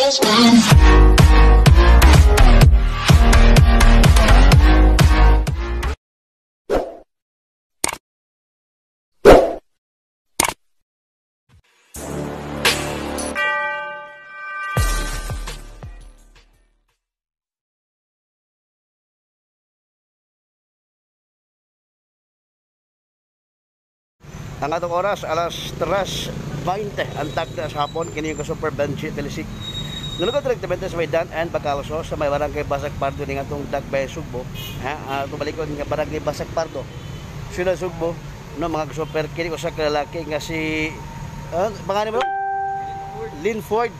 is mine. Ang atong oras, alas 3:20 ang tagda sa hapon, kini yung Super Banshee Telisik. Nalugod direktamente sa Maydan and Bacalso sa may barangay Basag Pardo ning atong Dagbay Sugbo. Ha, tumalikod nga barangay Basag Pardo. Sila Sugbo, no mga super kini ko sa lalaki nga si pangalan mo? Linford.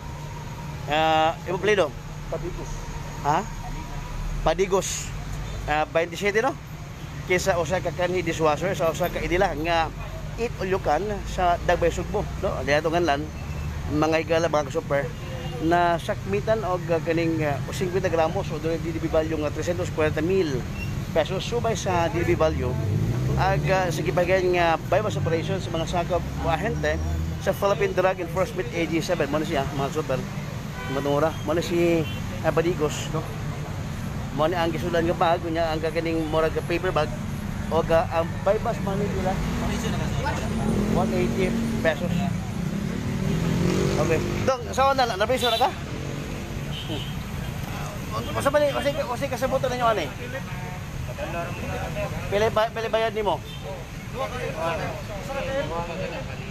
Imo pledo? Padigos. Ha? Padigos. 27 no? Kisa usa ka kanhi dishwasher sa usa ka idila nga ulukan sa Dagbay Sugbo, no? Diato nganlan mga igala mga super na sakmitan og kaning 50 gramos o DDB value nga 340,000 pesos subay sa DDB value ag sige bagay nga bypass operation sa mga sakop o ahente sa Philippine Drug Enforcement AG7 mo na siya mga super manura mo na si Badigos, no? Mo ni ang gisulan nga bag nya ang kaning murag paper bag o ang bypass money nila 180 pesos. Okay. Dong, saan na lang? Nabiso na ka? Masa ba ni? Kasi kasabutan ninyo ano eh? Pili bayad ni mo?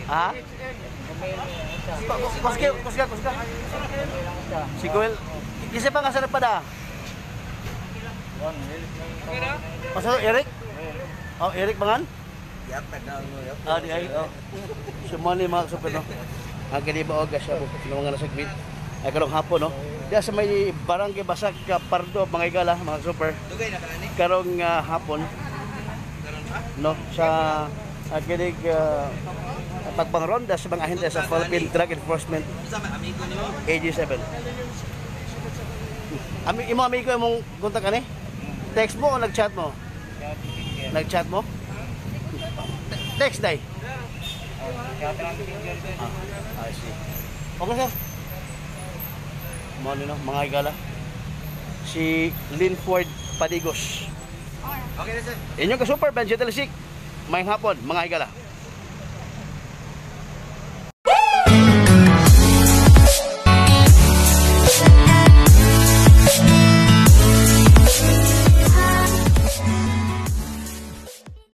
Ha? Kuska. Si Kuel. Kasi pa nga sarap pa da? Masa Eric? Oh, Eric Bangan? Di ay. Semua ni mga super no. Ang kaniba og siya po ng mga nasagmit. Ay karong hapon no. Diya sa may barangay Basag Pardo mga igala mga super. Karong hapon no sa kinig pagpangronda sa mga ahente sa Philippine Drug Enforcement AG7. Imo amigo imong kontak ani? Text mo o nag-chat mo? Nag-chat mo? Text day. I see. Okay sir. Mano no, mga igala. Si Linford Padigos. Okay na sir. Inyong ka Super Banshee Telisik. Mayang hapon, mga igala.